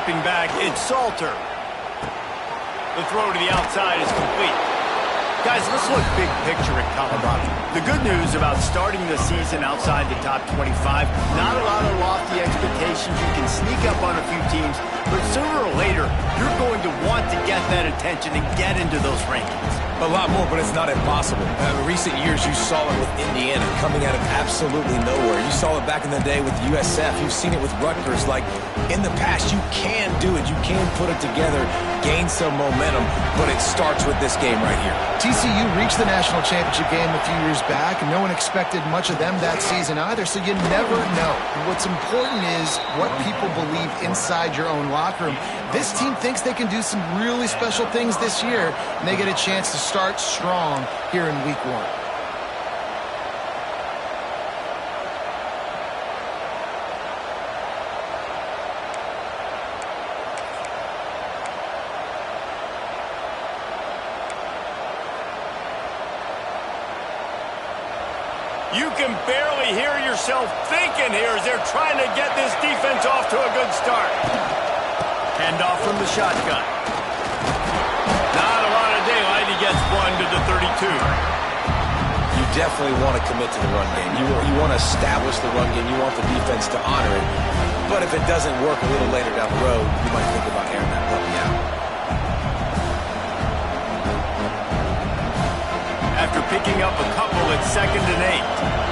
Stepping back, it's Salter. The throw to the outside is complete. Guys, let's look big picture at Colorado. The good news about starting the season outside the top 25, not a lot of lofty expectations. You can sneak up on a few teams, but sooner or later, you're going to want to get that attention and get into those rankings. A lot more, but it's not impossible. In recent years, you saw it with Indiana coming out of absolutely nowhere. You saw it back in the day with USF. You've seen it with Rutgers. Like, in the past, you can do it. You can put it together, gain some momentum, but it starts with this game right here. TCU reached the national championship game a few years back, and no one expected much of them that season either, so you never know. What's important is what people believe inside your own locker room. This team thinks they can do some really special things this year, and they get a chance to start strong here in week 1. You can barely hear yourself thinking here as they're trying to get this defense off to a good start. Handoff from the shotgun. Not a lot of daylight. He gets one to the 32. You definitely want to commit to the run game. You want to establish the run game. You want the defense to honor it. But if it doesn't work a little later down the road, you might think about airing that puppy out. After picking up a couple, it's 2nd and 8.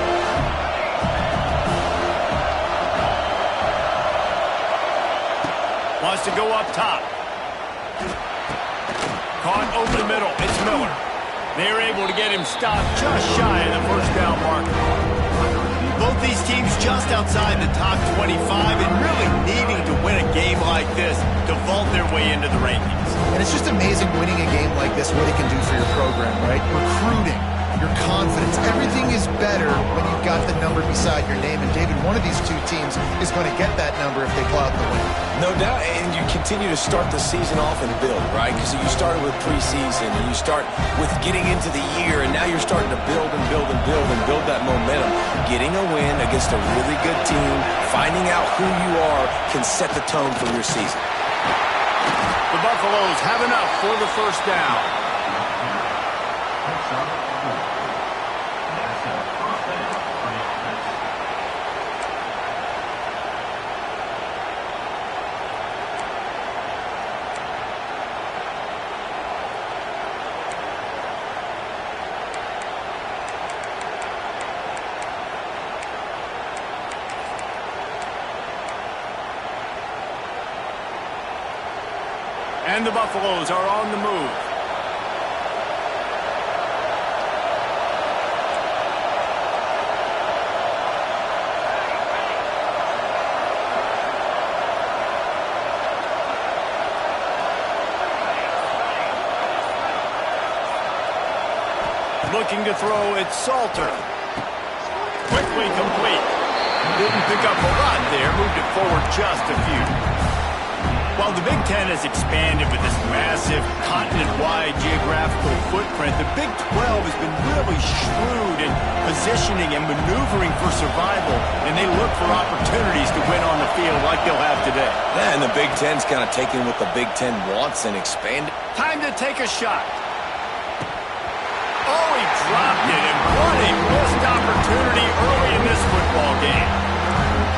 Wants to go up top. Caught over the middle. It's Miller. They're able to get him stopped just shy of the first down marker. Both these teams just outside the top 25 and really needing to win a game like this to vault their way into the rankings. And it's just amazing winning a game like this, what it can do for your program, right? Recruiting, your confidence, everything is better when you've got the number beside your name. And David, one of these two teams is going to get that number if they pull out the win. No doubt, and you continue to start the season off and build, right? Because you started with preseason, and you start with getting into the year, and now you're starting to build and build and build and build that momentum. Getting a win against a really good team, finding out who you are, can set the tone for your season. The Buffaloes have enough for the first down. And the Buffaloes are on the move. Looking to throw, it's Salter. Quickly complete. Didn't pick up a lot there, moved it forward just a few. While the Big Ten has expanded with this massive continent-wide geographical footprint, the Big 12 has been really shrewd in positioning and maneuvering for survival, and they look for opportunities to win on the field like they'll have today. Yeah, and the Big Ten's kind of taking what the Big Ten wants and expanded. Time to take a shot. Oh, he dropped it, and what a missed opportunity early in this football game.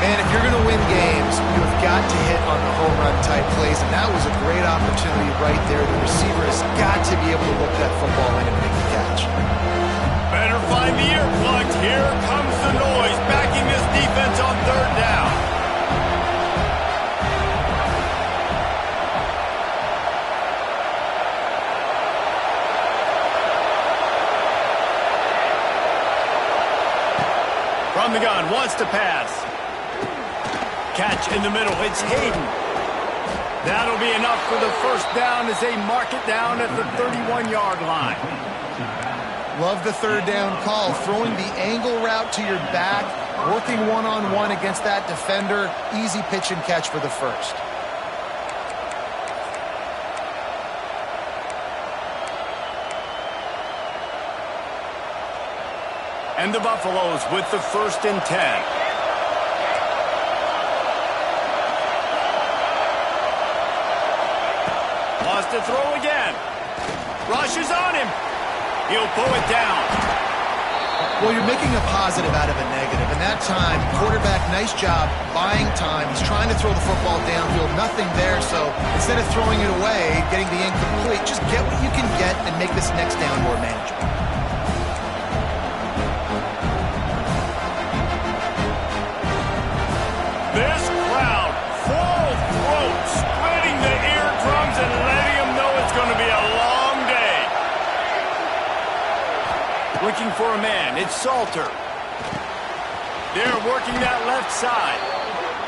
Man, if you're going to win games, you have got to hit on the home run type plays, and that was a great opportunity right there. The receiver has got to be able to look that football in and make the catch. Better find the earplugs. Here comes the noise, backing this defense on 3rd down. From the gun, wants to pass. Catch in the middle, it's Hayden. That'll be enough for the first down as they mark it down at the 31-yard line. Love the 3rd down call, throwing the angle route to your back, working one-on-one against that defender. Easy pitch and catch for the first. And the Buffaloes with the 1st and 10. throw again. Rushes on him. He'll pull it down. Well, you're making a positive out of a negative. And that time, quarterback, nice job buying time. He's trying to throw the football downfield. Nothing there, so instead of throwing it away, getting the incomplete, just get what you can get and make this next down more manageable. This crowd, full throat, splitting the eardrums and letting them know it's going to be a long day. Looking for a man, it's Salter. They're working that left side.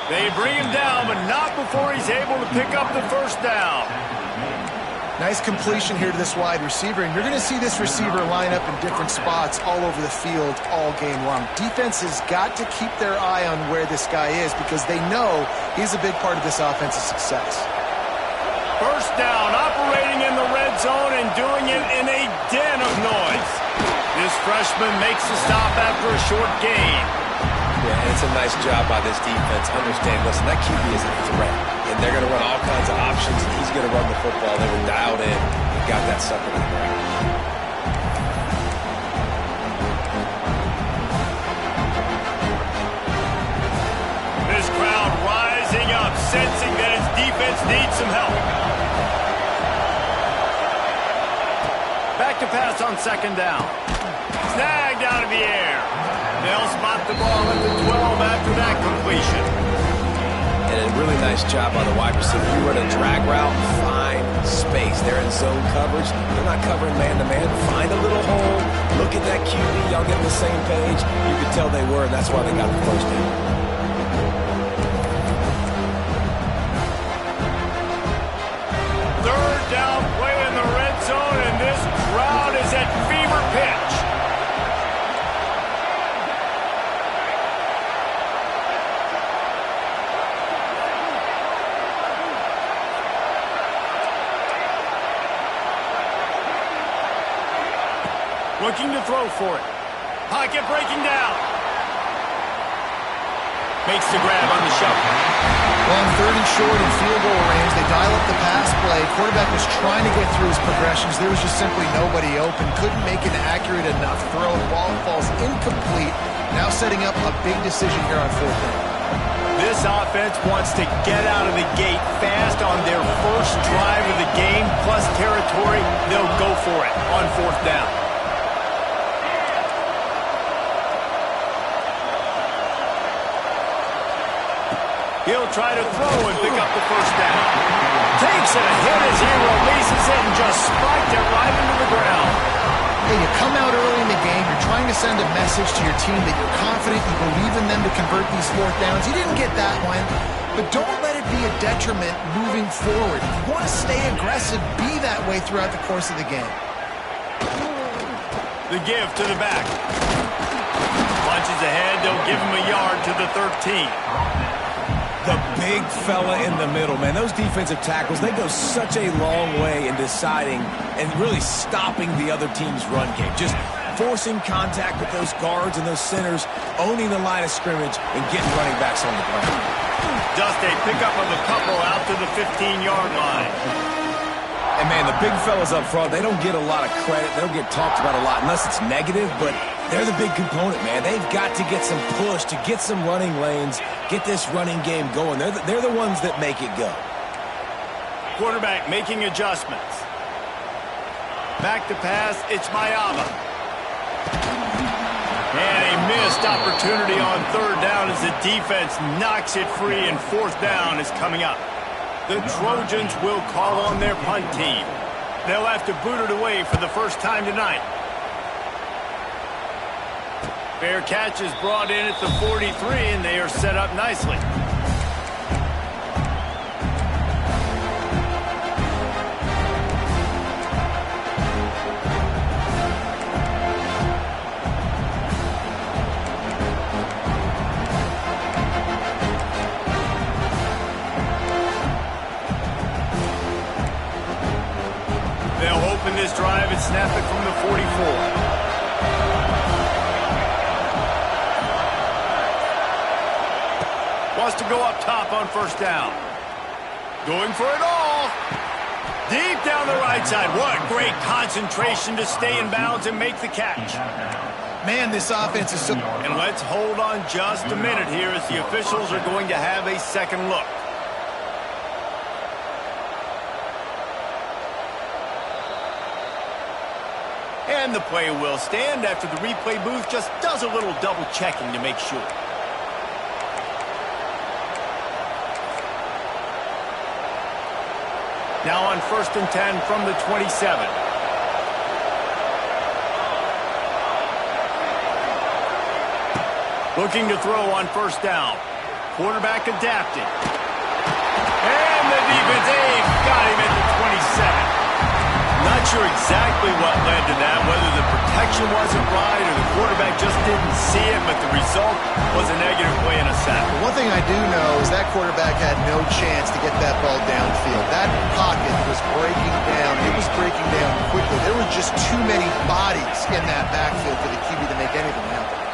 They bring him down, but not before he's able to pick up the first down. Nice completion here to this wide receiver, and you're going to see this receiver line up in different spots all over the field all game long. Defense has got to keep their eye on where this guy is because they know he's a big part of this offense's success. First down, operating in the red zone and doing it in a den of noise. This freshman makes the stop after a short gain. Yeah, it's a nice job by this defense. Understand, listen, that QB is a threat. And they're going to run all kinds of options, and he's going to run the football. They were dialed in and got that sucker to the ground. This crowd rising up, sensing that his defense needs some help. Back to pass on second down. Snagged out of the air. They'll spot the ball at the 12 after that completion. And a really nice job by the wide receiver. You run a drag route, find space. They're in zone coverage. They're not covering man-to-man. Find a little hole. Look at that QB. Y'all get on the same page. You could tell they were, and that's why they got the first down. Third down play in the red zone, and this crowd is at fever pitch. Looking to throw for it. Pocket breaking down. Makes the grab on the shuffle. Well, on third and short and field goal range, they dial up the pass play. Quarterback was trying to get through his progressions. There was just simply nobody open. Couldn't make an accurate enough throw. Ball falls incomplete. Now setting up a big decision here on fourth down. This offense wants to get out of the gate fast on their first drive of the game, plus territory. They'll go for it on fourth down. He'll try to throw and pick up the first down. Takes it a hit as he releases it and just spiked it right into the ground. Hey, you come out early in the game, you're trying to send a message to your team that you're confident, you believe in them to convert these fourth downs. You didn't get that one, but don't let it be a detriment moving forward. If you want to stay aggressive, be that way throughout the course of the game. The give to the back. Punches ahead, they'll give him a yard to the 13. The big fella in the middle, man. Those defensive tackles, they go such a long way in deciding and really stopping the other team's run game. Just forcing contact with those guards and those centers, owning the line of scrimmage, and getting running backs on the ground. Just a pickup of a couple out to the 15-yard line. And, man, the big fellas up front, they don't get a lot of credit. They don't get talked about a lot unless it's negative, but they're the big component, man. They've got to get some push to get some running lanes, get this running game going. They're the ones that make it go. Quarterback making adjustments. Back to pass, it's Mayaba. And a missed opportunity on third down as the defense knocks it free, and fourth down is coming up. The Trojans will call on their punt team. They'll have to boot it away for the first time tonight. Fair catch is brought in at the 43, and they are set up nicely. They'll open this drive and snap it from the 44. Wants to go up top on first down. Going for it all. Deep down the right side. What great concentration to stay in bounds and make the catch. Man, this offense is so... And let's hold on just a minute here as the officials are going to have a second look. And the play will stand after the replay booth just does a little double checking to make sure. Now on 1st and 10 from the 27. Looking to throw on 1st down. Quarterback adapted. And the defense, they've got him at the 27. Not sure exactly what led to that, whether the protection wasn't right or the quarterback just didn't see it, but the result was a negative play and a sack. One thing I do know is that quarterback had no chance to get that ball downfield. That pocket was breaking down. It was breaking down quickly. There were just too many bodies in that backfield for the QB to make anything happen.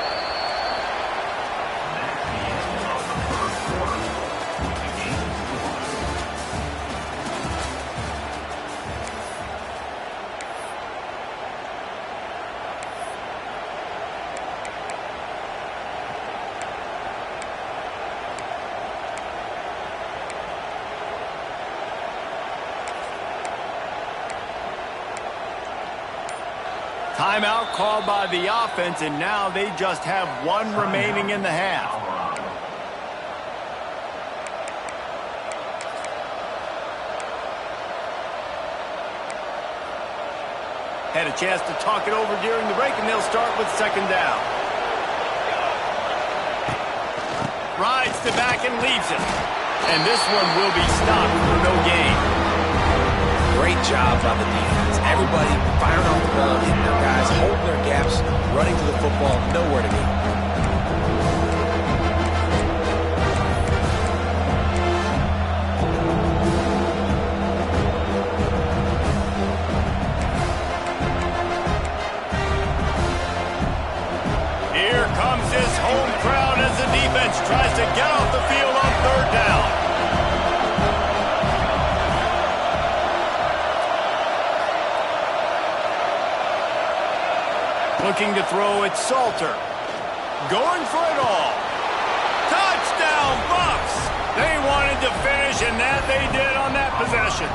Timeout called by the offense, and now they just have one remaining in the half. Had a chance to talk it over during the break, and they'll start with 2nd down. Rides the back and leaves it. And this one will be stopped for no gain. Great job by the defense. Everybody firing off the ball, hitting their guys, holding their gaps, running to the football, nowhere to go. Here comes this home crowd as the defense tries to get off the field on 3rd down. Looking to throw at Salter. Going for it all. Touchdown, Bucks! They wanted to finish, and that they did on that possession.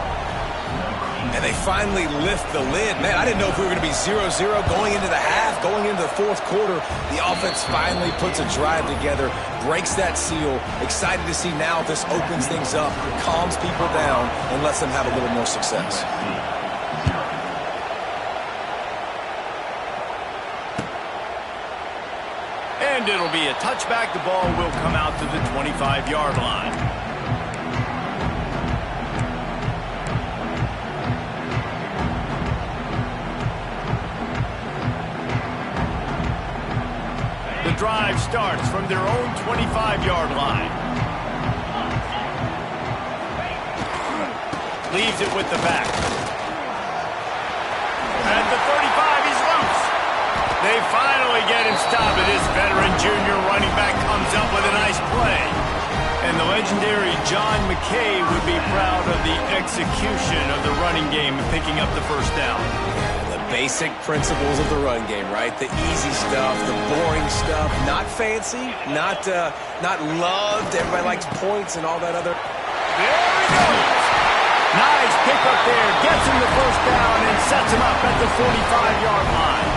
And they finally lift the lid. Man, I didn't know if we were going to be 0-0 going into the half, going into the 4th quarter. The offense finally puts a drive together, breaks that seal. Excited to see now if this opens things up, calms people down, and lets them have a little more success. And it'll be a touchback. The ball will come out to the 25-yard line. The drive starts from their own 25-yard line. Leaves it with the back. At the 35, he's loose. They finally get him stopped, and this veteran junior running back comes up with a nice play. And the legendary John McKay would be proud of the execution of the running game and picking up the 1st down. The basic principles of the run game, right? The easy stuff, the boring stuff, not fancy, not loved. Everybody likes points and all that other. There he goes. Nice pick up there. Gets him the 1st down and sets him up at the 45-yard line.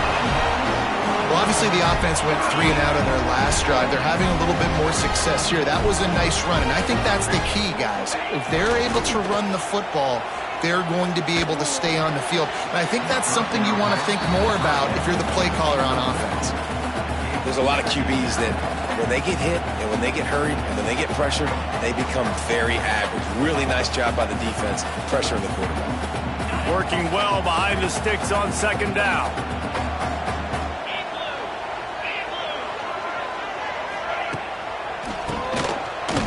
Well, obviously the offense went 3 and out on their last drive. They're having a little bit more success here. That was a nice run, and I think that's the key, guys. If they're able to run the football, they're going to be able to stay on the field. And I think that's something you want to think more about if you're the play caller on offense. There's a lot of QBs that when they get hit and when they get hurried and when they get pressured, they become very average. Really nice job by the defense, pressuring the quarterback. Working well behind the sticks on 2nd down.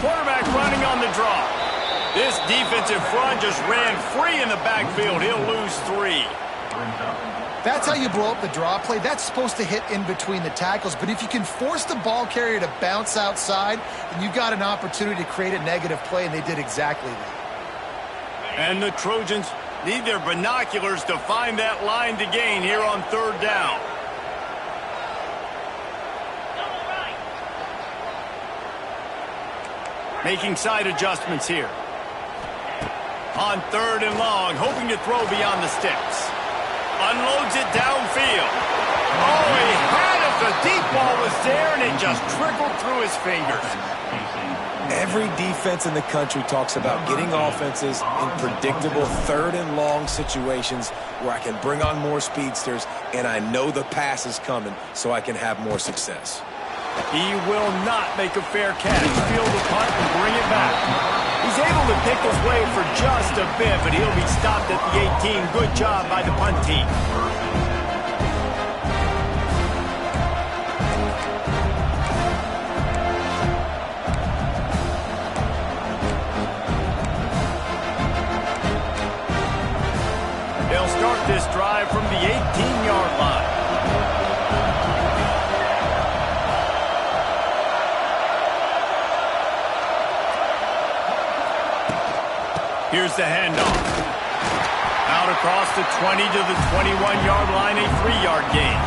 Quarterback running on the draw. This defensive front just ran free in the backfield. He'll lose 3. That's how you blow up the draw play. That's supposed to hit in between the tackles. But if you can force the ball carrier to bounce outside, then you've got an opportunity to create a negative play, and they did exactly that. And the Trojans Need their binoculars to find that line to gain here on third down. Making side adjustments here. On third and long, hoping to throw beyond the sticks. Unloads it downfield. Oh, he had it. The deep ball was there, and it just trickled through his fingers. Every defense in the country talks about getting offenses in predictable third and long situations where I can bring on more speedsters, and I know the pass is coming, so I can have more success. He will not make a fair catch. Field the punt and bring it back. He's able to pick his way for just a bit, but he'll be stopped at the 18. Good job by the punt team. They'll start this drive from the 18-yard line. Here's the handoff. Out across the 20 to the 21-yard line, a 3-yard gain.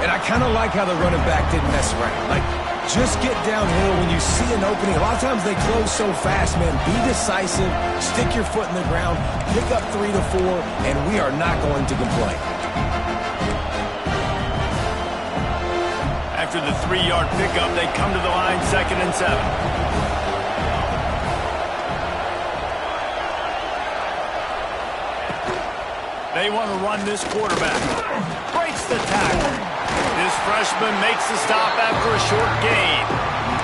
And I kind of like how the running back didn't mess around. Like, just get downhill when you see an opening. A lot of times they close so fast, man. Be decisive, stick your foot in the ground, pick up 3 to 4, and we are not going to complain. After the 3-yard pickup, they come to the line, 2nd and 7. They want to run this quarterback. Breaks the tackle. This freshman makes the stop after a short gain.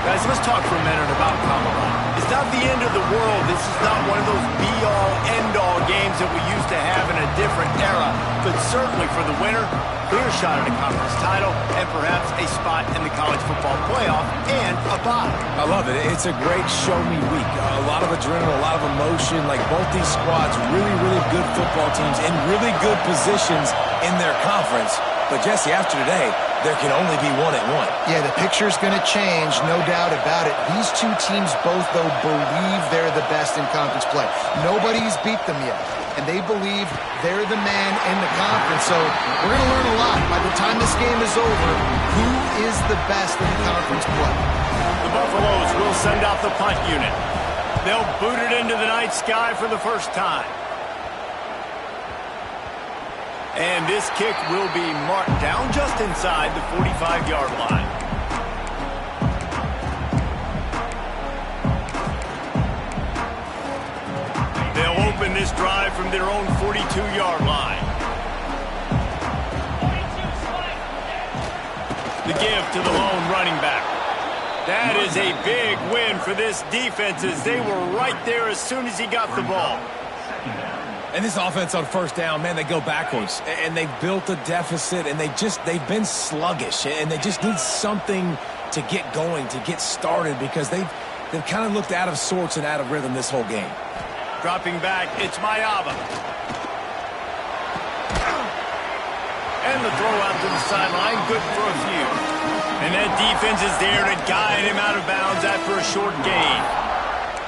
Guys, let's talk for a minute about Combine. It's not the end of the world. This is not one of those be-all, end-all games that we used to have in a different era. But certainly for the winner, clear shot at a conference title and perhaps a spot in the college football playoff and a bye. I love it. It's a great show-me week. A lot of adrenaline, a lot of emotion. Like, both these squads, really, really good football teams in really good positions in their conference. But, Jesse, after today, there can only be one at one. Yeah, the picture's going to change, no doubt about it. These two teams both, though, believe they're the best in conference play. Nobody's beat them yet, and they believe they're the man in the conference. So we're going to learn a lot. By the time this game is over, who is the best in conference play? The Buffaloes will send out the punt unit. They'll boot it into the night sky for the first time. And this kick will be marked down just inside the 45-yard line. They'll open this drive from their own 42-yard line. The give to the lone running back. That is a big win for this defense as they were right there as soon as he got the ball. And this offense on first down, man, they go backwards. And they've built a deficit, and they've been sluggish. And they just need something to get going, to get started, because they've kind of looked out of sorts and out of rhythm this whole game. Dropping back, it's Mayaba. And the throw out to the sideline, good for a few. And that defense is there to guide him out of bounds after a short gain.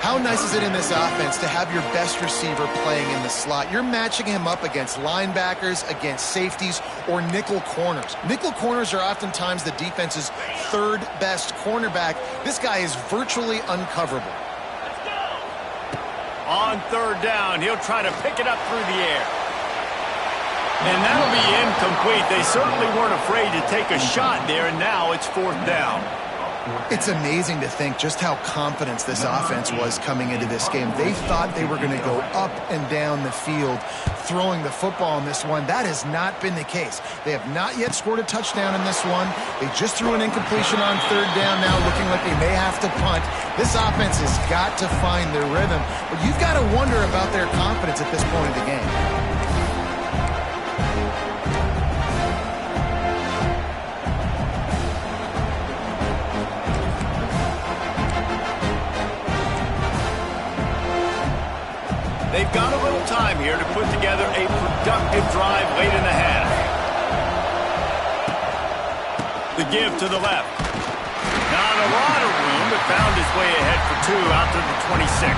How nice is it in this offense to have your best receiver playing in the slot? You're matching him up against linebackers, against safeties, or nickel corners. Nickel corners are oftentimes the defense's third best cornerback. This guy is virtually uncoverable. On third down, he'll try to pick it up through the air. And that'll be incomplete. They certainly weren't afraid to take a shot there, and now it's 4th down. It's amazing to think just how confident this offense was coming into this game. They thought they were going to go up and down the field throwing the football in this one. That has not been the case. They have not yet scored a touchdown in this one. They just threw an incompletion on third down now, looking like they may have to punt. This offense has got to find their rhythm, but you've got to wonder about their confidence at this point of the game. They've got a little time here to put together a productive drive late in the half. The give to the left. Not a lot of room, but found his way ahead for 2 out to the 26.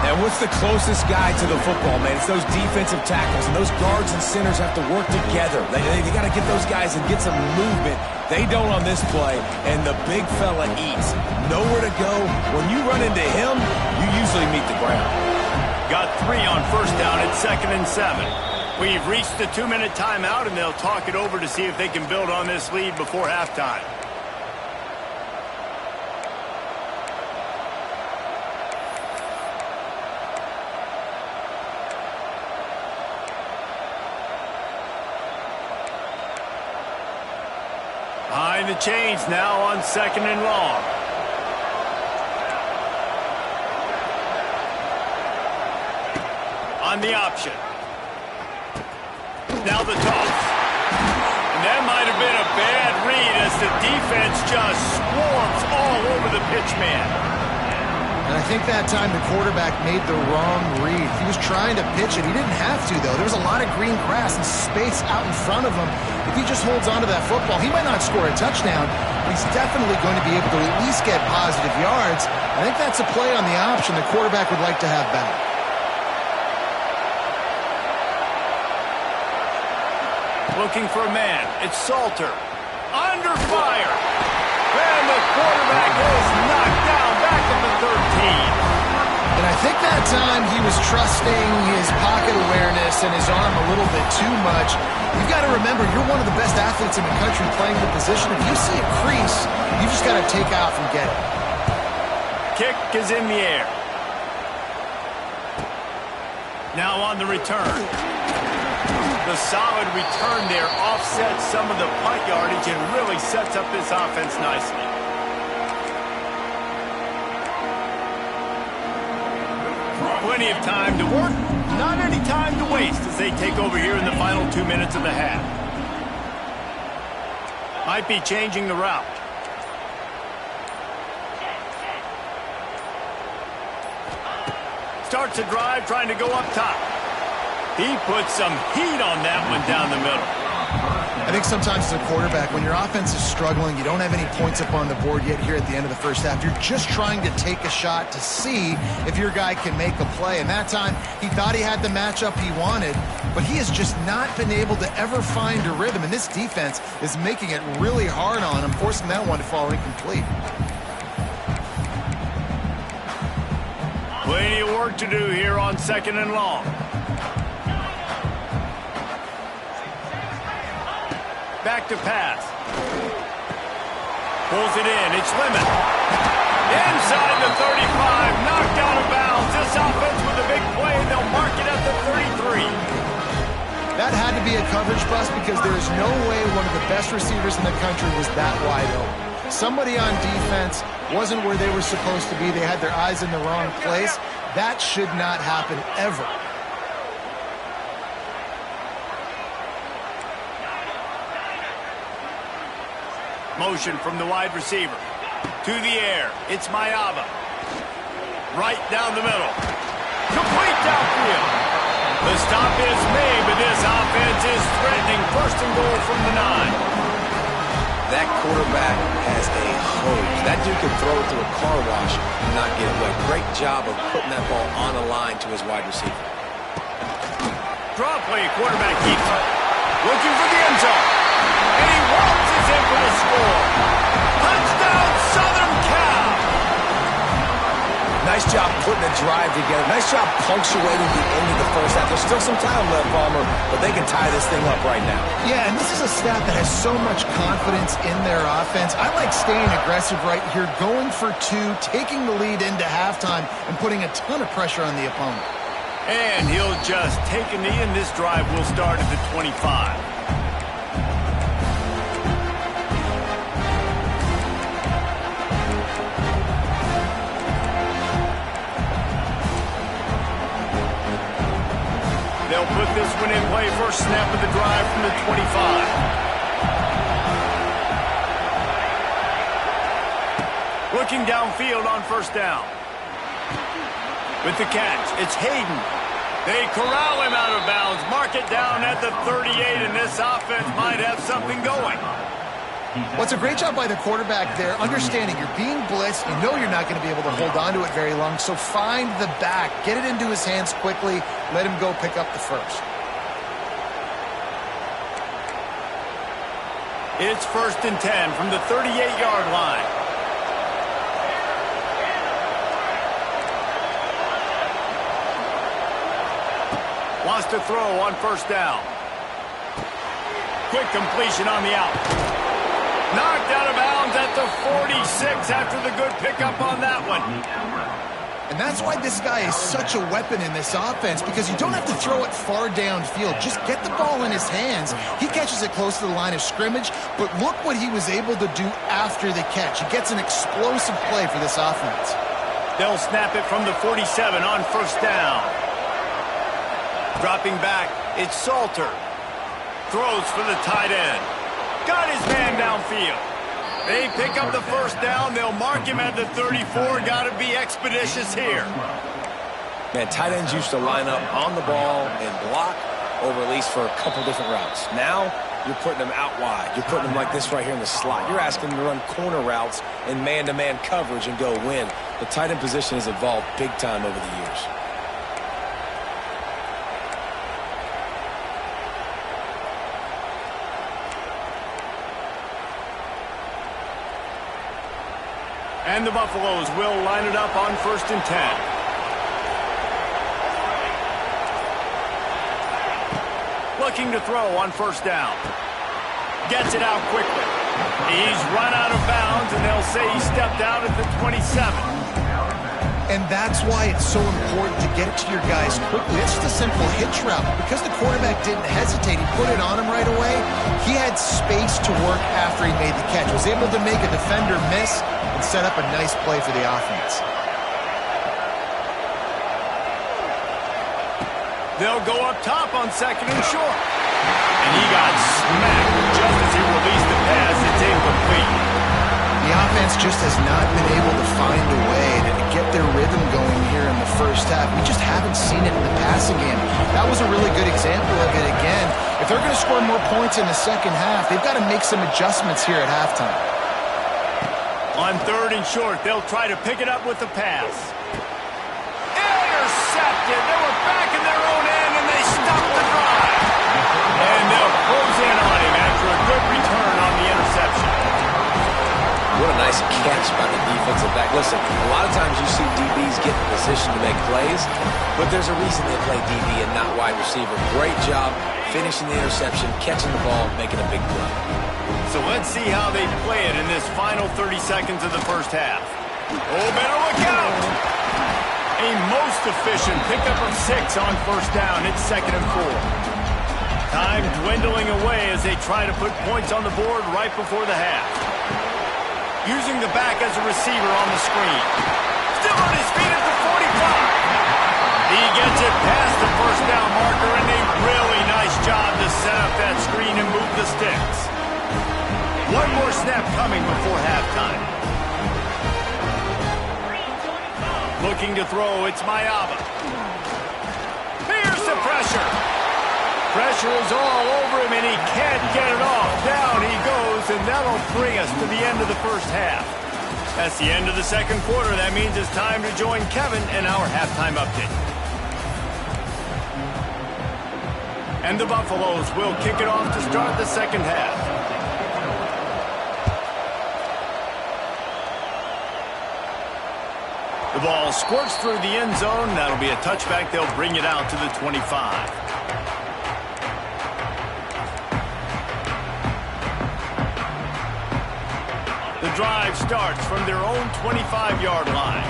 And what's the closest guy to the football, man? It's those defensive tackles, and those guards and centers have to work together. They got to get those guys and get some movement. They don't on this play, and the big fella eats. Nowhere to go. When you run into him, you usually meet the ground. Got 3 on first down at 2nd and 7. We've reached the 2-minute timeout, and they'll talk it over to see if they can build on this lead before halftime. Behind the chains now on 2nd and long. On the option. Now the toss. And that might have been a bad read as the defense just swarms all over the pitch man. And I think that time the quarterback made the wrong read. He was trying to pitch it. He didn't have to, though. There was a lot of green grass and space out in front of him. If he just holds on to that football, he might not score a touchdown, but he's definitely going to be able to at least get positive yards. I think that's a play on the option the quarterback would like to have back. Looking for a man. It's Salter. Under fire. And the quarterback is knocked down back at the 13. And I think that time he was trusting his pocket awareness and his arm a little bit too much. You've got to remember, you're one of the best athletes in the country playing the position. If you see a crease, you just got to take off and get it. Kick is in the air. Now on the return. The solid return there offsets some of the punt yardage and really sets up this offense nicely. Plenty of time to work, not any time to waste as they take over here in the final 2 minutes of the half. Might be changing the route. Starts a drive trying to go up top. He puts some heat on that one down the middle. I think sometimes as a quarterback, when your offense is struggling, you don't have any points up on the board yet here at the end of the first half. You're just trying to take a shot to see if your guy can make a play. And that time, he thought he had the matchup he wanted, but he has just not been able to ever find a rhythm. And this defense is making it really hard on him, forcing that one to fall incomplete. Plenty of work to do here on 2nd and long. Back to pass. Pulls it in. It's Lemon. Inside the 35. Knocked out of bounds. This offense with a big play. They'll mark it at the 33. That had to be a coverage bust because there is no way one of the best receivers in the country was that wide open. Somebody on defense wasn't where they were supposed to be. They had their eyes in the wrong place. That should not happen ever. Motion from the wide receiver. To the air. It's Mayava. Right down the middle. Complete downfield. The stop is made, but this offense is threatening. 1st and goal from the 9. That quarterback has a hose. That dude can throw it through a car wash and not get away. Great job of putting that ball on a line to his wide receiver. Draw play. Quarterback keeps it. Looking for the end zone. And he waltzes in for the score. Touchdown, Southern Cal. Nice job putting a drive together. Nice job punctuating the end of the first half. There's still some time left, Palmer, but they can tie this thing up right now. Yeah, and this is a staff that has so much confidence in their offense. I like staying aggressive right here, going for 2, taking the lead into halftime, and putting a ton of pressure on the opponent. And he'll just take a knee, and this drive will start at the 25. They'll put this one in play. First snap of the drive from the 25. Looking downfield on 1st down. With the catch, it's Hayden. They corral him out of bounds. Mark it down at the 38, and this offense might have something going. Well, it's a great job by the quarterback there, understanding you're being blitzed. You know you're not going to be able to hold on to it very long, so find the back. Get it into his hands quickly. Let him go pick up the first. It's 1st and 10 from the 38-yard line. Wants to throw on 1st down. Quick completion on the out. Knocked out of bounds at the 46 after the good pickup on that one. And that's why this guy is such a weapon in this offense, because you don't have to throw it far downfield. Just get the ball in his hands. He catches it close to the line of scrimmage, but look what he was able to do after the catch. He gets an explosive play for this offense. They'll snap it from the 47 on 1st down. Dropping back, it's Salter. Throws for the tight end. Got his man downfield. They pick up the 1st down. They'll mark him at the 34. Got to be expeditious here. Man, tight ends used to line up on the ball and block or release for a couple different routes. Now, you're putting them out wide. You're putting them like this right here in the slot. You're asking them to run corner routes in man-to-man coverage and go win. The tight end position has evolved big time over the years. And the Buffaloes will line it up on 1st and 10. Looking to throw on 1st down. Gets it out quickly. He's run out of bounds, and they'll say he stepped out at the 27. And that's why it's so important to get it to your guys quickly. It's just a simple hitch route. Because the quarterback didn't hesitate, he put it on him right away. He had space to work after he made the catch. Was able to make a defender miss and set up a nice play for the offense. They'll go up top on 2nd and short. And he got smacked just as he released the pass. It's incomplete. The offense just has not been able to find a way to get their rhythm going here in the 1st half. We just haven't seen it in the passing game. That was a really good example of it again. If they're going to score more points in the 2nd half, they've got to make some adjustments here at halftime. On 3rd and short, they'll try to pick it up with the pass. Intercepted. They were back in their own end, and they stopped the drive. And they'll close in on him after a good return on the interception. What a nice catch by the defensive back. Listen, a lot of times you see DBs get in position to make plays, but there's a reason they play DB and not wide receiver. Great job finishing the interception, catching the ball, making a big play. So let's see how they play it in this final 30 seconds of the 1st half. Oh, better look out! A most efficient pickup of 6 on 1st down. It's 2nd and 4. Time dwindling away as they try to put points on the board right before the half. Using the back as a receiver on the screen. Still on his feet at the 45. He gets it past the 1st down marker, and a really nice job to set up that screen and move the sticks. One more snap coming before halftime. Looking to throw, it's Mayaba. Here's the pressure. Pressure is all over him, and he can't get it off. Down he goes, and that'll bring us to the end of the 1st half. That's the end of the 2nd quarter. That means it's time to join Kevin in our halftime update. And the Buffaloes will kick it off to start the 2nd half. The ball squirts through the end zone. That'll be a touchback. They'll bring it out to the 25. The drive starts from their own 25-yard line.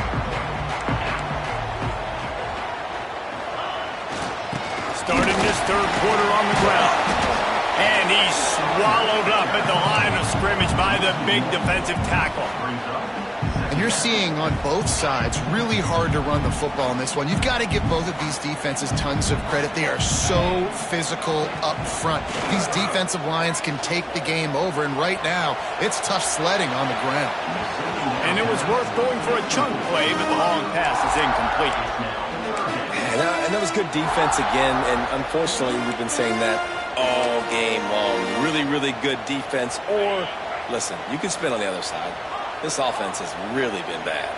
Starting this 3rd quarter on the ground. And he's swallowed up at the line of scrimmage by the big defensive tackle. And you're seeing on both sides really hard to run the football in this one. You've got to give both of these defenses tons of credit. They are so physical up front. These defensive lines can take the game over, and right now, it's tough sledding on the ground. And it was worth going for a chunk play, but the long pass is incomplete. And that was good defense again, and unfortunately, we've been saying that all game long. Really, really good defense, or Listen, you can spin on the other side. This offense has really been bad.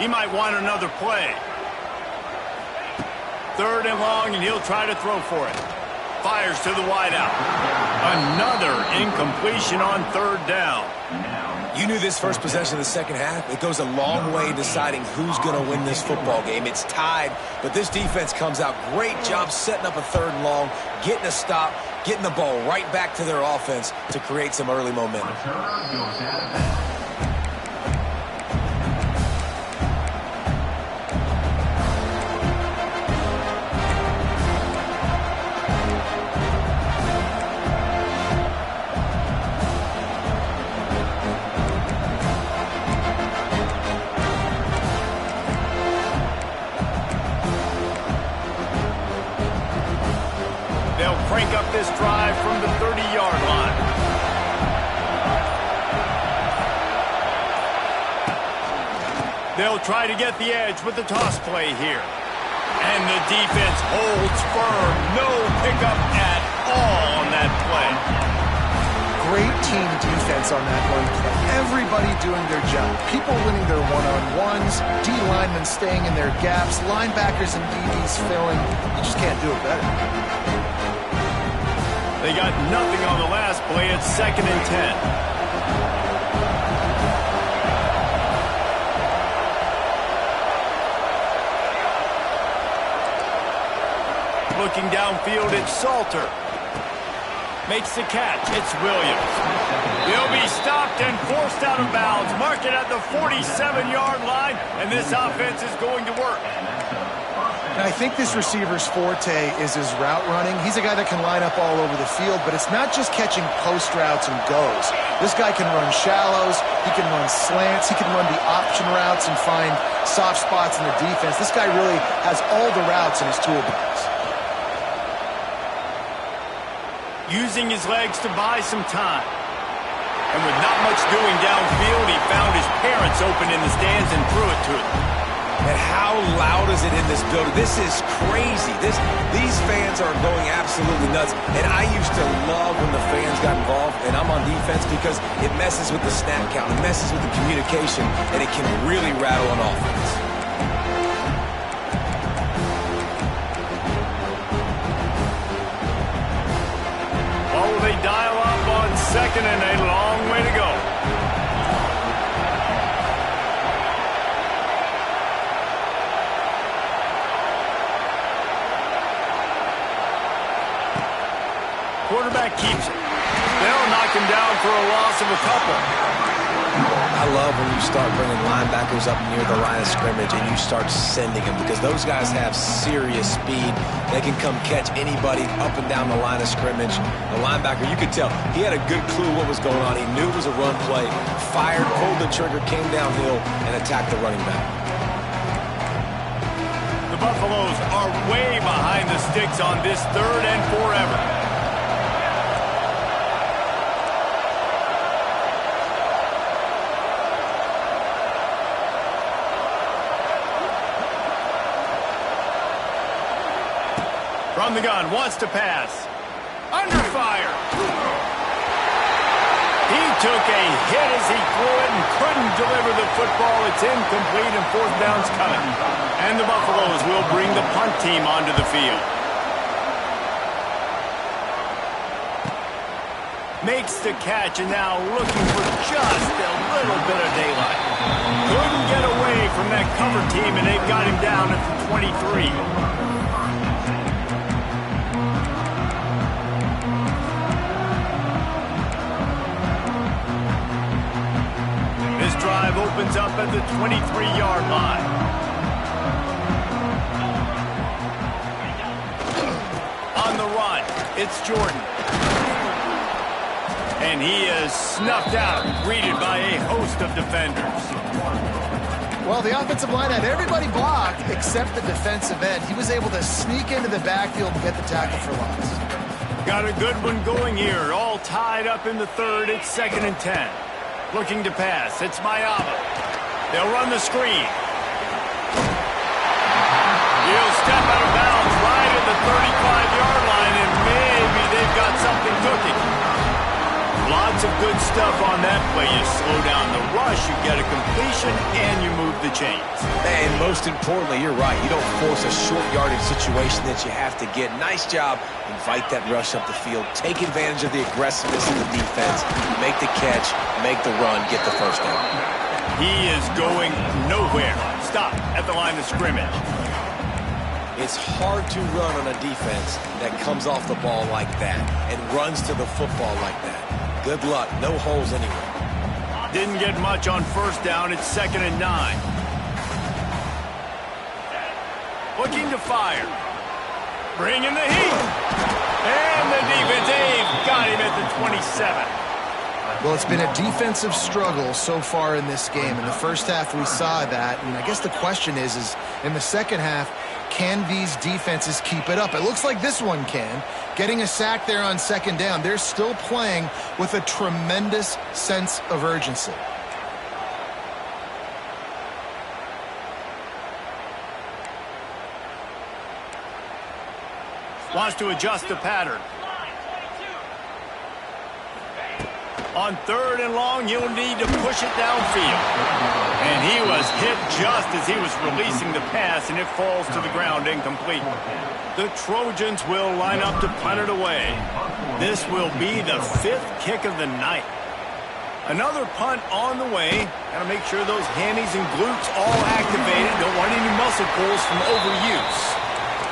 He might want another play. 3rd and long, and he'll try to throw for it. Fires to the wideout. Another incompletion on 3rd down. You knew this first possession of the second half. It goes a long way in deciding who's going to win this football game. It's tied, but this defense comes out. Great job setting up a 3rd and long, getting a stop, getting the ball right back to their offense to create some early momentum. They'll crank up this drive from the 30-yard line. They'll try to get the edge with the toss play here. And the defense holds firm. No pickup at all on that play. Great team defense on that run play. Everybody doing their job. People winning their one-on-ones, D linemen staying in their gaps, linebackers and DBs filling. You just can't do it better. They got nothing on the last play. It's 2nd and 10. Looking downfield, it's Salter. Makes the catch. It's Williams. He'll be stopped and forced out of bounds. Mark it at the 47-yard line, and this offense is going to work. And I think this receiver's forte is his route running. He's a guy that can line up all over the field, but it's not just catching post routes and goes. This guy can run shallows, he can run slants, he can run the option routes and find soft spots in the defense. This guy really has all the routes in his toolbox. Using his legs to buy some time. And with not much doing downfield, he found his parents open in the stands and threw it to them. And how loud is it in this building? This is crazy. These fans are going absolutely nuts. And I used to love when the fans got involved, and I'm on defense because it messes with the snap count, it messes with the communication, and it can really rattle an offense. Oh, they dial up on 2nd and a long way to go. Quarterback keeps it. They'll knock him down for a loss of a couple. I love when you start bringing linebackers up near the line of scrimmage and you start sending them because those guys have serious speed. They can come catch anybody up and down the line of scrimmage. The linebacker, you could tell, he had a good clue what was going on. He knew it was a run play, fired, pulled the trigger, came downhill, and attacked the running back. The Buffaloes are way behind the sticks on this 3rd and forever. From the gun, wants to pass. Under fire. He took a hit as he threw it and couldn't deliver the football. It's incomplete and 4th down's coming. And the Buffaloes will bring the punt team onto the field. Makes the catch and now looking for just a little bit of daylight. Couldn't get away from that cover team and they've got him down at the 23. Drive opens up at the 23-yard line. On the run, it's Jordan. And he is snuffed out, greeted by a host of defenders. Well, the offensive line had everybody blocked except the defensive end. He was able to sneak into the backfield and get the tackle for loss. Got a good one going here. All tied up in the 3rd. It's 2nd and 10. Looking to pass. It's Mayaba. They'll run the screen. He'll step out of bounds right at the 35-yard line, and maybe they've got something cooking. Lots of good stuff on that play. You slow down the rush, you get a completion, and you move the chains. And most importantly, you're right. You don't force a short yardage situation that you have to get. Nice job. Invite that rush up the field. Take advantage of the aggressiveness of the defense. Make the catch, make the run, get the first down. He is going nowhere. Stop at the line of scrimmage. It's hard to run on a defense that comes off the ball like that and runs to the football like that. Good luck. No holes anywhere. Didn't get much on first down. It's 2nd and 9. Looking to fire. Bringing the heat. And the defense, they've got him at the 27. Well, it's been a defensive struggle so far in this game. In the first half, we saw that. And I guess the question is in the second half, can these defenses keep it up? It looks like this one can. Getting a sack there on 2nd down. They're still playing with a tremendous sense of urgency. Wants to adjust the pattern. On 3rd and long, you'll need to push it downfield. And he was hit just as he was releasing the pass, and it falls to the ground incomplete. The Trojans will line up to punt it away. This will be the 5th kick of the night. Another punt on the way. Got to make sure those hammies and glutes all activated. Don't want any muscle pulls from overuse.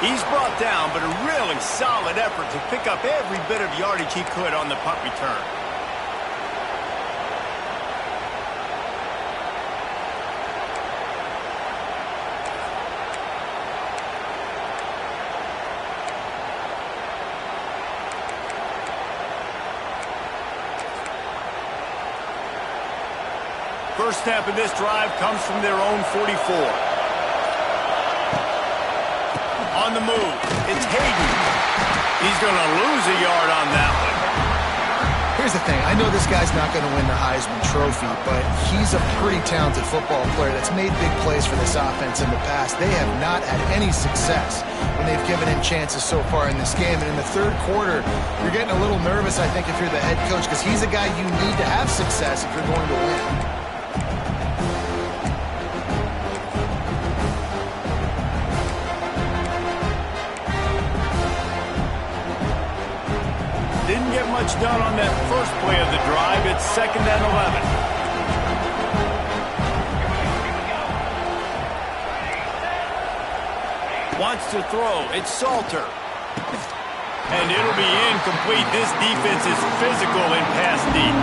He's brought down, but a really solid effort to pick up every bit of yardage he could on the punt return. First snap of this drive comes from their own 44. On the move, it's Hayden. He's going to lose a yard on that one. Here's the thing. I know this guy's not going to win the Heisman Trophy, but he's a pretty talented football player that's made big plays for this offense in the past. They have not had any success when they've given him chances so far in this game. And in the 3rd quarter, you're getting a little nervous, I think, if you're the head coach, because he's a guy you need to have success if you're going to win. Didn't get much done on that first play of the drive. It's 2nd and 11. Wants to throw. It's Salter. And it'll be incomplete. This defense is physical in pass deep.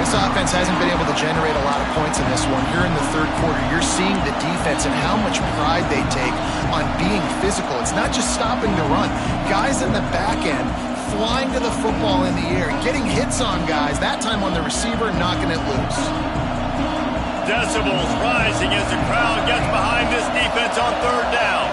This offense hasn't been able to generate a lot of points in this one. Here in the 3rd quarter, you're seeing the defense and how much pride they take on being physical. It's not just stopping the run. Guys in the back end flying to the football in the air, getting hits on guys, that time on the receiver, knocking it loose. Decibels rising as the crowd gets behind this defense on 3rd down.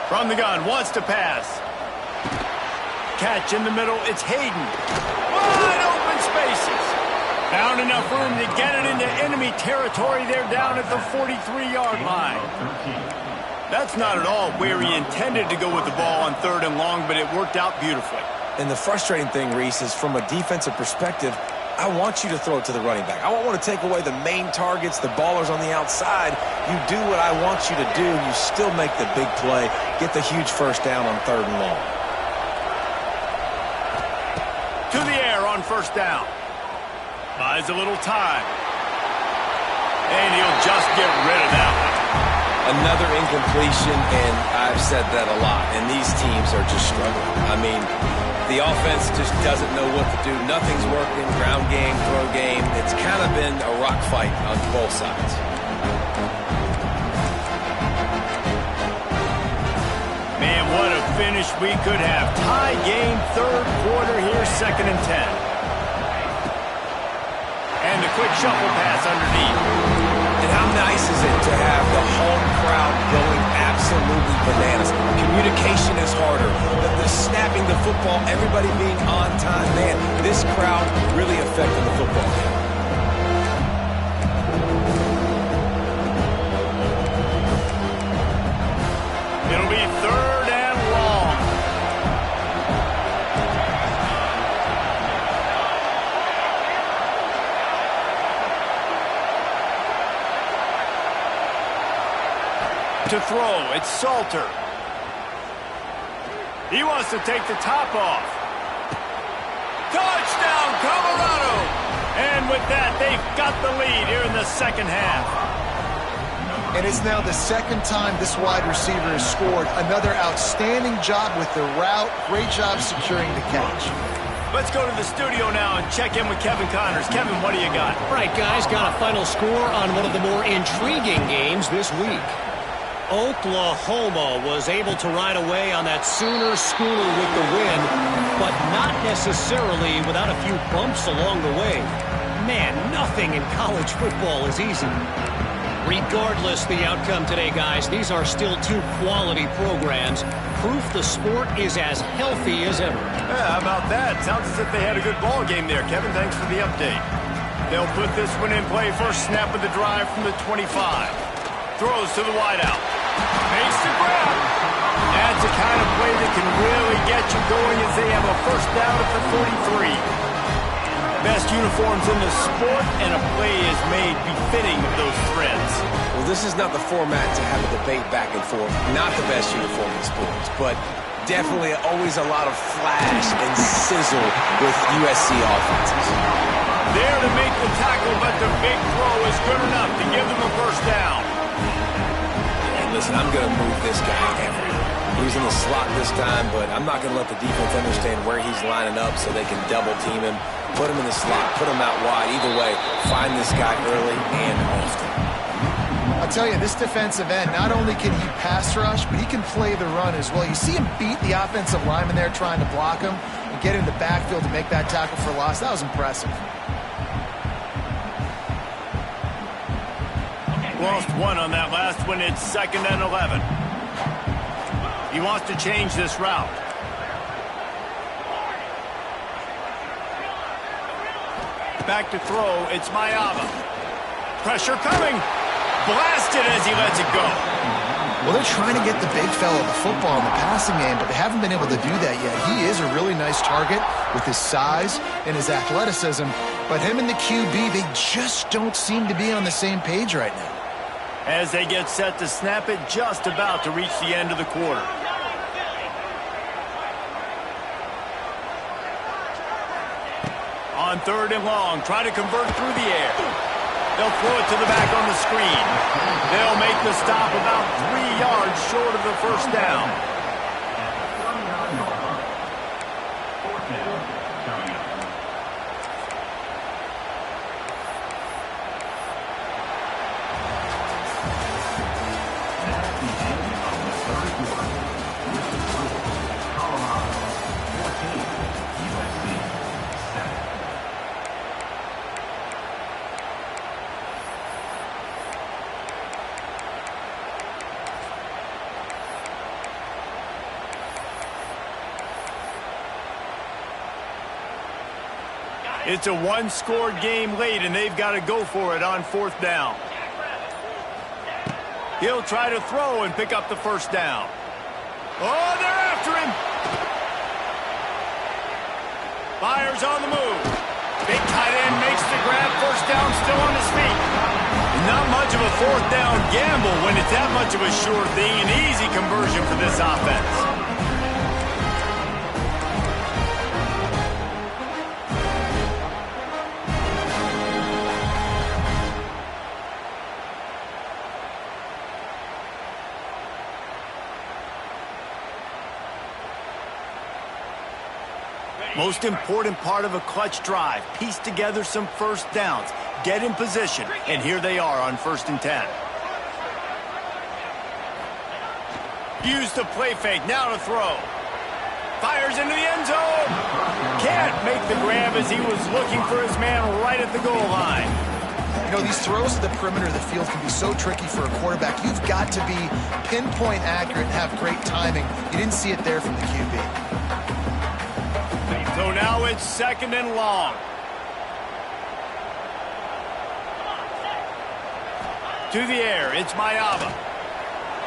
From the gun, wants to pass. Catch in the middle, it's Hayden. Wide open spaces. Found enough room to get it into enemy territory. They're down at the 43-yard line. That's not at all where he intended to go with the ball on 3rd and long, but it worked out beautifully. And the frustrating thing, Reese, is from a defensive perspective, I want you to throw it to the running back. I don't want to take away the main targets, the ballers on the outside. You do what I want you to do, and you still make the big play, get the huge first down on 3rd and long. To the air on first down. Buys a little time. And he'll just get rid of that one. Another incompletion, and I've said that a lot, and these teams are just struggling. I mean, the offense just doesn't know what to do. Nothing's working. Ground game, throw game. It's kind of been a rock fight on both sides. Man, what a finish we could have. Tie game, 3rd quarter here, 2nd and 10. And the quick shuffle pass underneath. How nice is it to have the home crowd going absolutely bananas? Communication is harder. The snapping the football, everybody being on time. Man, this crowd really affecting the football game. It'll be 3rd and long. To throw, it's Salter. He wants to take the top off. Touchdown, Colorado! And with that, they've got the lead here in the second half. And it's now the second time this wide receiver has scored. Another outstanding job with the route. Great job securing the catch. Let's go to the studio now and check in with Kevin Connors. Kevin, what do you got? All right, guys, got a final score on one of the more intriguing games this week. Oklahoma was able to ride away on that Sooner schooner with the win, but not necessarily without a few bumps along the way. Man, nothing in college football is easy. Regardless the outcome today, guys, these are still two quality programs. Proof the sport is as healthy as ever. Yeah, how about that? Sounds as if they had a good ball game there. Kevin, thanks for the update. They'll put this one in play. First snap of the drive from the 25. Throws to the wideout. Makes the grab. That's the kind of play that can really get you going as they have a first down at the 43. Best uniforms in the sport, and a play is made befitting of those threads. Well, this is not the format to have a debate back and forth. Not the best uniform in sports, but definitely always a lot of flash and sizzle with USC offenses. There to make the tackle, but the big throw is good enough to give them a first down. And listen, I'm going to move this guy everywhere. He's in the slot this time, but I'm not going to let the defense understand where he's lining up so they can double team him. Put him in the slot, put him out wide. Either way, find this guy early and often. I'll tell you, this defensive end, not only can he pass rush, but he can play the run as well. You see him beat the offensive lineman there trying to block him and get in the backfield to make that tackle for loss. That was impressive. Lost one on that last one. It's 2nd and 11. He wants to change this route. Back to throw. It's Mayava. Pressure coming. Blasted as he lets it go. Well, they're trying to get the big fella the football in the passing game, but they haven't been able to do that yet. He is a really nice target with his size and his athleticism, but him and the QB, they just don't seem to be on the same page right now. As they get set to snap it, just about to reach the end of the quarter. On 3rd and long, try to convert through the air. They'll throw it to the back on the screen. They'll make the stop about 3 yards short of the first down. It's a one-score game late, and they've got to go for it on 4th down. He'll try to throw and pick up the first down. Oh, they're after him. Fires on the move. Big tight end makes the grab. First down, still on his feet. Not much of a 4th down gamble when it's that much of a sure thing. An easy conversion for this offense. Most important part of a clutch drive. Piece together some first downs. Get in position. And here they are on 1st and 10. Use the play fake. Now to throw. Fires into the end zone. Can't make the grab as he was looking for his man right at the goal line. You know, these throws to the perimeter of the field can be so tricky for a quarterback. You've got to be pinpoint accurate and have great timing. You didn't see it there from the QB. So now it's 2nd and long. To the air, it's Mayava.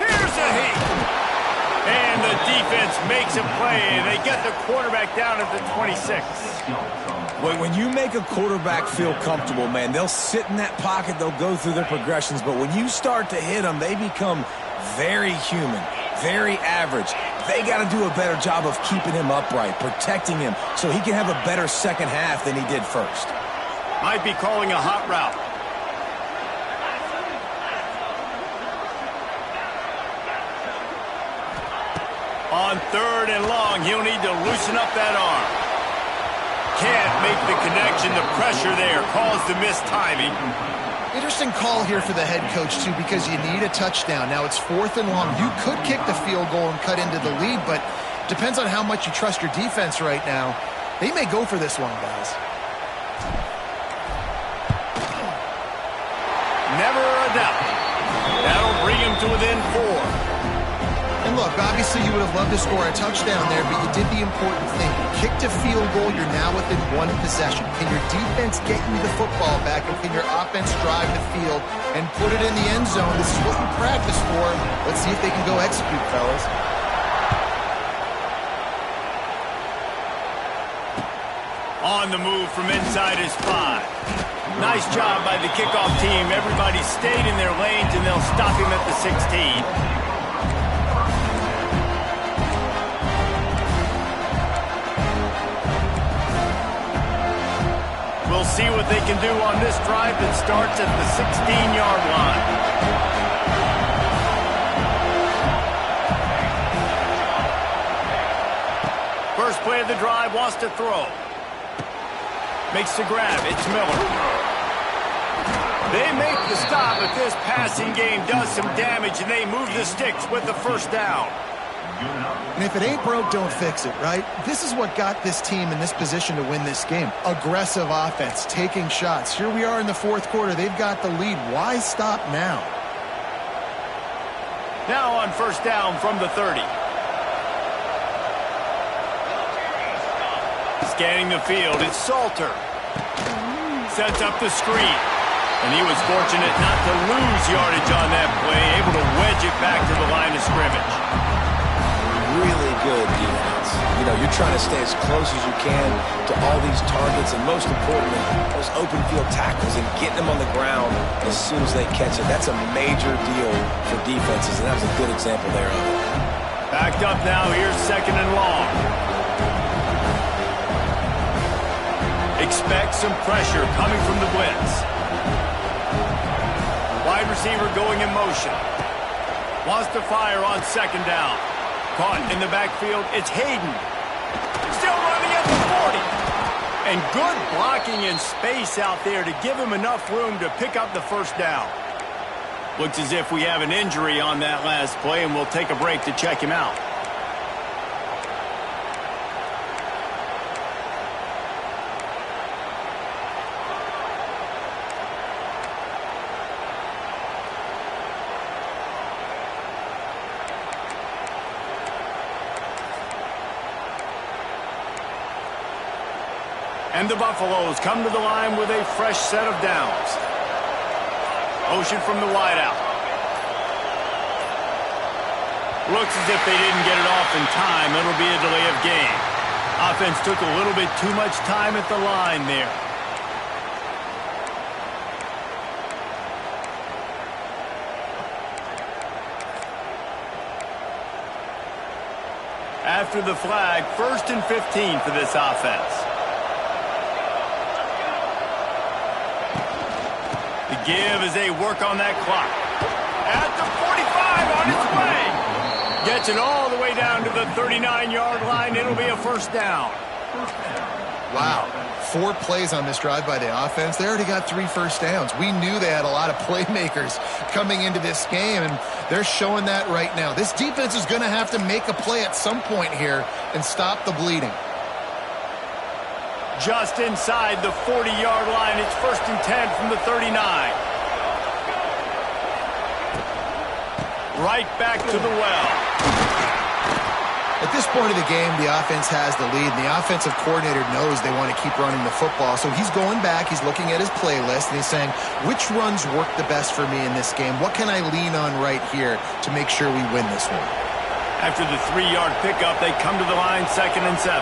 Here's a heat. And the defense makes a play. They get the quarterback down at the 26. When you make a quarterback feel comfortable, man, they'll sit in that pocket, they'll go through their progressions, but when you start to hit them, they become very human, very average. They got to do a better job of keeping him upright, protecting him, so he can have a better second half than he did first. Might be calling a hot route. On 3rd and long, he'll need to loosen up that arm. Can't make the connection. The pressure there caused the missed timing. Interesting call here for the head coach, too, because you need a touchdown. Now it's 4th and long. You could kick the field goal and cut into the lead, but depends on how much you trust your defense right now. They may go for this one, guys. Never a doubt. That'll bring him to within 4. And look, obviously you would have loved to score a touchdown there, but you did the important thing. You kicked a field goal, you're now within 1 possession. Can your defense get you the football back, and can your offense drive the field and put it in the end zone? This is what you practice for. Let's see if they can go execute, fellas. On the move from inside his 5. Nice job by the kickoff team. Everybody stayed in their lanes, and they'll stop him at the 16. We'll see what they can do on this drive that starts at the 16-yard line. First play of the drive, wants to throw. Makes the grab. It's Miller. They make the stop, but this passing game does some damage, and they move the sticks with the first down. And if it ain't broke, don't fix it, right? This is what got this team in this position to win this game. Aggressive offense, taking shots. Here we are in the 4th quarter. They've got the lead. Why stop now? Now on first down from the 30. Scanning the field, it's Salter. Sets up the screen. And he was fortunate not to lose yardage on that play, able to wedge it back to the line of scrimmage. Really good defense. You know, you're trying to stay as close as you can to all these targets, and most importantly, those open field tackles and getting them on the ground as soon as they catch it. That's a major deal for defenses, and that was a good example there of it. Backed up now, here's 2nd and long. Expect some pressure coming from the blitz. Wide receiver going in motion. Wants to fire on 2nd down. Caught in the backfield, it's Hayden. Still running at the 40. And good blocking in space out there to give him enough room to pick up the first down. Looks as if we have an injury on that last play, and we'll take a break to check him out. And the Buffaloes come to the line with a fresh set of downs. Motion from the wideout. Looks as if they didn't get it off in time. It'll be a delay of game. Offense took a little bit too much time at the line there. After the flag, 1st and 15 for this offense. The give as they work on that clock. At the 45 on its way. Gets it all the way down to the 39-yard line. It'll be a first down. Wow. 4 plays on this drive by the offense. They already got 3 first downs. We knew they had a lot of playmakers coming into this game, and they're showing that right now. This defense is going to have to make a play at some point here and stop the bleeding. Just inside the 40-yard line. It's 1st and 10 from the 39. Right back to the well. At this point of the game, the offense has the lead, and the offensive coordinator knows they want to keep running the football. So he's going back, he's looking at his playlist, and he's saying, which runs work the best for me in this game? What can I lean on right here to make sure we win this one? After the 3-yard pickup, they come to the line, 2nd and 7.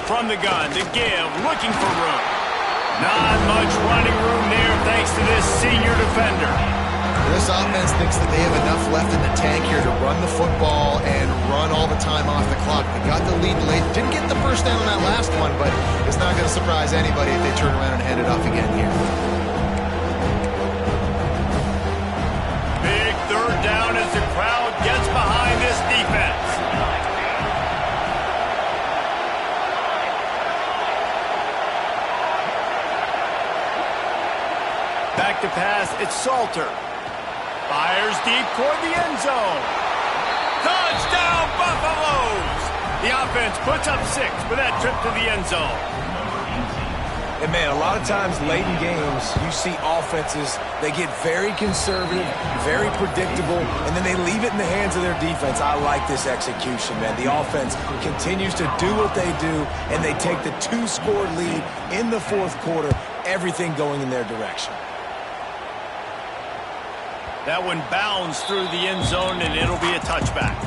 From the gun, to give, looking for room. Not much running room there thanks to this senior defender. This offense thinks that they have enough left in the tank here to run the football and run all the time off the clock. They got the lead late. Didn't get the first down on that last one, but it's not going to surprise anybody if they turn around and hand it off again here. Big 3rd down as the crowd gets behind this defense. Back to pass, it's Salter. Fires deep toward the end zone. Touchdown, Buffaloes! The offense puts up 6 with that trip to the end zone. And, man, a lot of times late in games, you see offenses, they get very conservative, very predictable, and then they leave it in the hands of their defense. I like this execution, man. The offense continues to do what they do, and they take the 2-score lead in the 4th quarter, everything going in their direction. That one bounds through the end zone, and it'll be a touchback.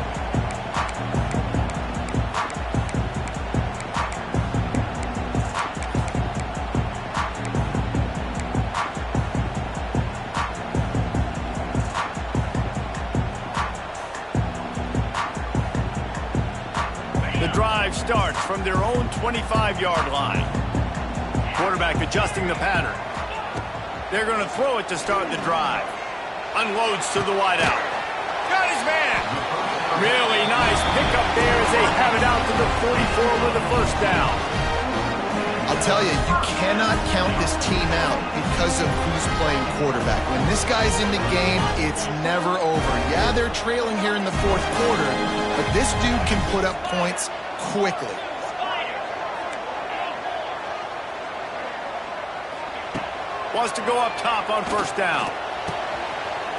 The drive starts from their own 25-yard line. Quarterback adjusting the pattern. They're going to throw it to start the drive. Unloads to the wideout. Got his man. Really nice pickup there as they have it out to the 44 with a 1st down. I'll tell you, you cannot count this team out because of who's playing quarterback. When this guy's in the game, it's never over. Yeah, they're trailing here in the 4th quarter, but this dude can put up points quickly. Wants to go up top on 1st down.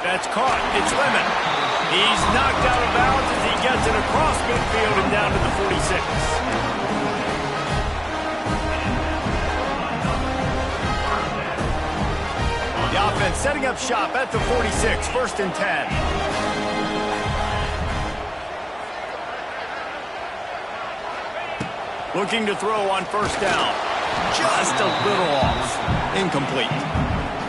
That's caught. It's Lemon. He's knocked out of bounds as he gets it across midfield and down to the 46. The offense setting up shop at the 46, 1st and 10. Looking to throw on 1st down. Just a little off. Incomplete.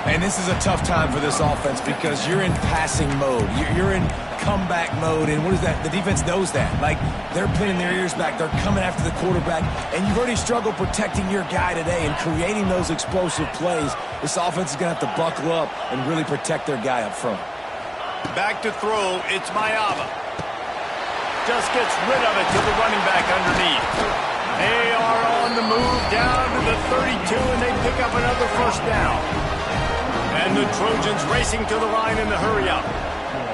And this is a tough time for this offense because you're in passing mode. You're in comeback mode, and what is that? The defense knows that. Like, they're pinning their ears back. They're coming after the quarterback, and you've already struggled protecting your guy today and creating those explosive plays. This offense is going to have to buckle up and really protect their guy up front. Back to throw, it's Mayava. Just gets rid of it to the running back underneath. They are on the move down to the 32, and they pick up another 1st down. And the Trojans racing to the line in the hurry-up.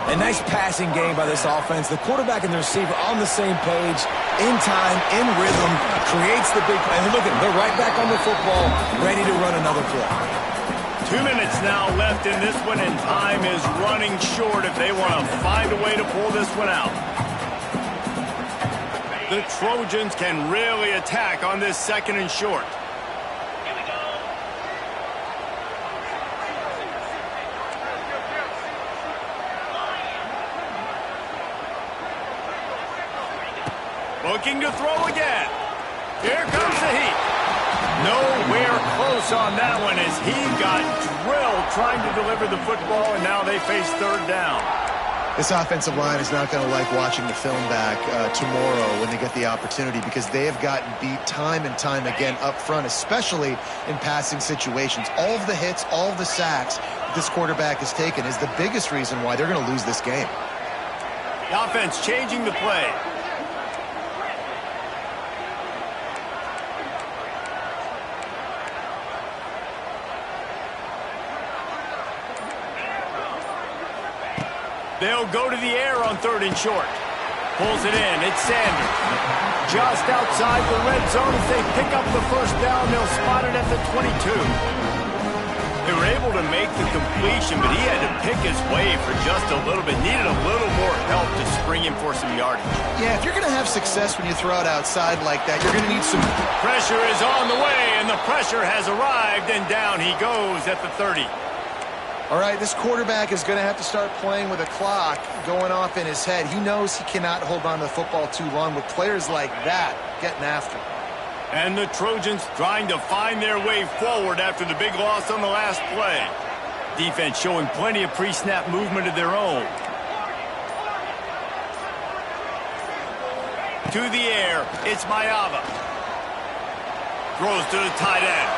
A nice passing game by this offense. The quarterback and the receiver on the same page, in time, in rhythm, creates the big play. And look at them, they're right back on the football, ready to run another play. 2 minutes now left in this one, and time is running short if they want to find a way to pull this one out. The Trojans can really attack on this 2nd and short. Looking to throw again. Here comes the heat. Nowhere close on that one as he got drilled trying to deliver the football, and now they face 3rd down. This offensive line is not going to like watching the film back tomorrow when they get the opportunity because they have gotten beat time and time again up front, especially in passing situations. All of the hits, all of the sacks that this quarterback has taken is the biggest reason why they're going to lose this game. The offense changing the play. They'll go to the air on 3rd and short. Pulls it in. It's Sanders. just outside the red zone as they pick up the first down. They'll spot it at the 22. They were able to make the completion, but he had to pick his way for just a little bit. Needed a little more help to spring him for some yardage. Yeah, if you're going to have success when you throw it outside like that, you're going to need some... Pressure is on the way, and the pressure has arrived, and down he goes at the 30. All right, this quarterback is going to have to start playing with a clock going off in his head. He knows he cannot hold on to the football too long with players like that getting after him. And the Trojans trying to find their way forward after the big loss on the last play. Defense showing plenty of pre-snap movement of their own. To the air, it's Mayava. Throws to the tight end.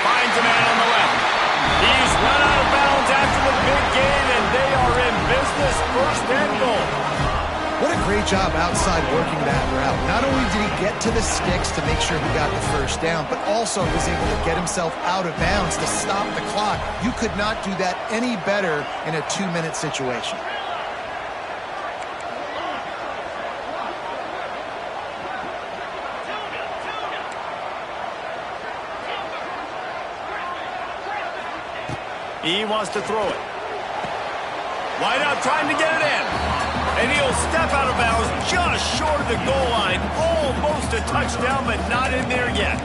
Finds a man on the left. He's run out of bounds after the big gain, and they are in business. First and goal. What a great job outside working that route. Not only did he get to the sticks to make sure he got the first down, but also was able to get himself out of bounds to stop the clock. You could not do that any better in a 2-minute situation. He wants to throw it. Wide out trying to get it in. And he'll step out of bounds just short of the goal line. Almost a touchdown, but not in there yet.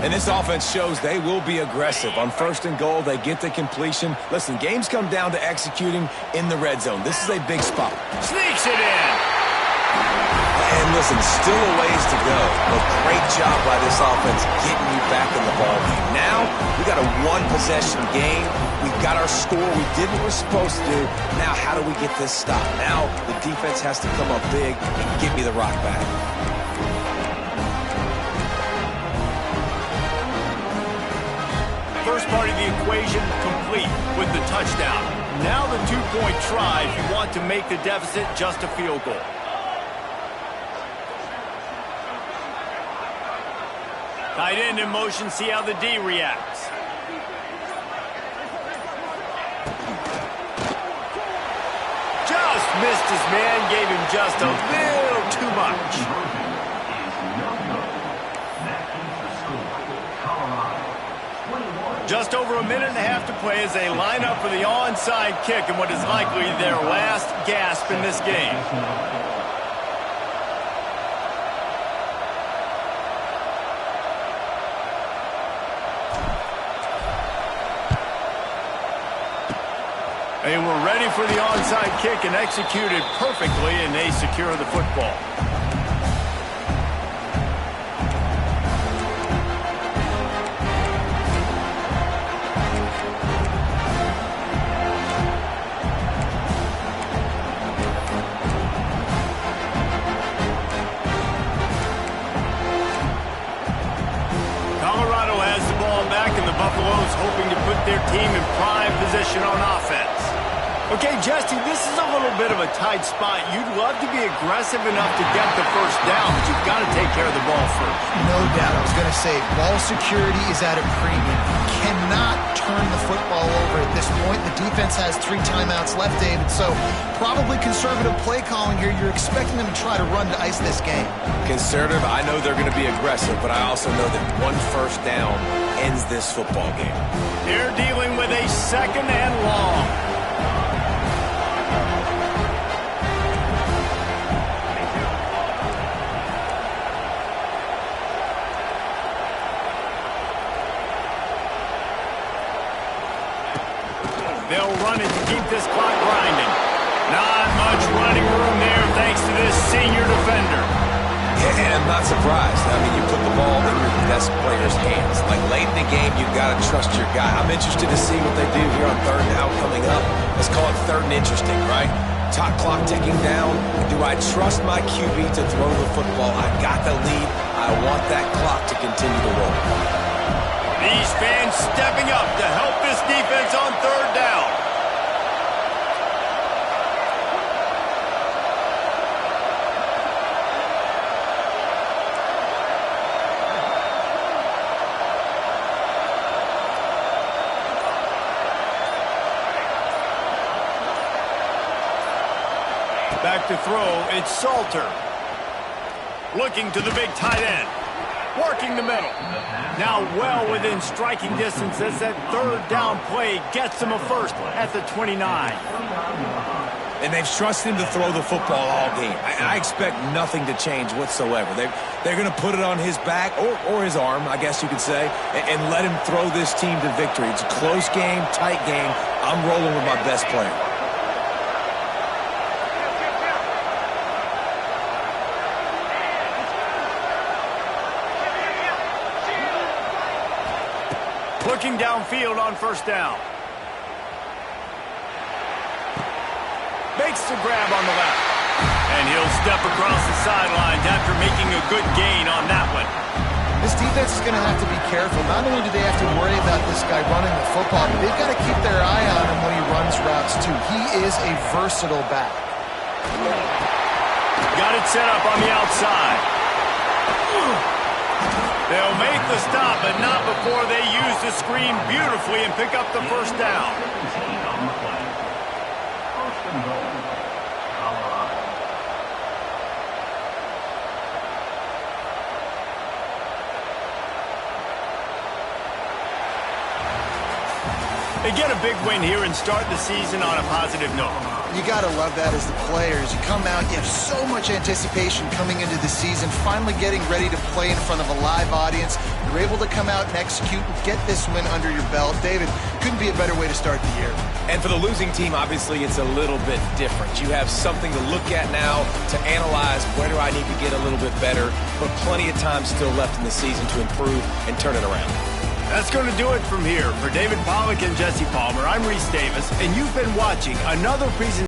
And this offense shows they will be aggressive. On first and goal, they get the completion. Listen, games come down to executing in the red zone. This is a big spot. Sneaks it in. And listen, still a ways to go. But great job by this offense getting you back in the ballgame. Now, we got a one-possession game. We've got our score. We did what we're supposed to do. Now, how do we get this stopped? Now, the defense has to come up big and get me the rock back. First part of the equation complete with the touchdown. Now the two-point try if you want to make the deficit just a field goal. Tight end in motion, see how the D reacts. Just missed his man, gave him just a little too much. Just over a minute and a half to play as they line up for the onside kick in what is likely their last gasp in this game. They were ready for the onside kick and executed perfectly, and they secure the football. Colorado has the ball back, and the Buffaloes hoping to put their team in prime position on offense. Okay, Jesse, this is a little bit of a tight spot. You'd love to be aggressive enough to get the first down, but you've got to take care of the ball first. No doubt. I was going to say, ball security is at a premium. You cannot turn the football over at this point. The defense has 3 timeouts left, David, so probably conservative play calling here. You're expecting them to try to run to ice this game. Conservative, I know they're going to be aggressive, but I also know that one first down ends this football game. They're dealing with a second and long. They'll run it to keep this clock grinding. Not much running room there thanks to this senior defender. Yeah, I'm not surprised. I mean, you put the ball in your best player's hands. Like, late in the game, you've got to trust your guy. I'm interested to see what they do here on third down coming up. Let's call it third and interesting, right? Top clock ticking down. Do I trust my QB to throw the football? I got the lead. I want that clock to continue to roll. These fans stepping up to help this defense on third down. Back to throw, it's Salter. Looking to the big tight end. Working the middle. Now well within striking distance as that third down play gets him a first at the 29. And they've trusted him to throw the football all game. I expect nothing to change whatsoever. They're going to put it on his back, or his arm, I guess you could say, and let him throw this team to victory. It's a close game, tight game. I'm rolling with my best player. Looking downfield on first down. Makes the grab on the left. And he'll step across the sidelines after making a good gain on that one. This defense is going to have to be careful. Not only do they have to worry about this guy running the football, but they've got to keep their eye on him when he runs routes too. He is a versatile back. Got it set up on the outside. They'll make the stop, but not before they use the screen beautifully and pick up the first down. They get a big win here and start the season on a positive note. You got to love that as the players. You come out, you have so much anticipation coming into the season, finally getting ready to play in front of a live audience. You're able to come out and execute and get this win under your belt. David, couldn't be a better way to start the year. And for the losing team, obviously, it's a little bit different. You have something to look at now to analyze where do I need to get a little bit better, but plenty of time still left in the season to improve and turn it around. That's going to do it from here. For David Pollack and Jesse Palmer, I'm Reese Davis, and you've been watching another presentation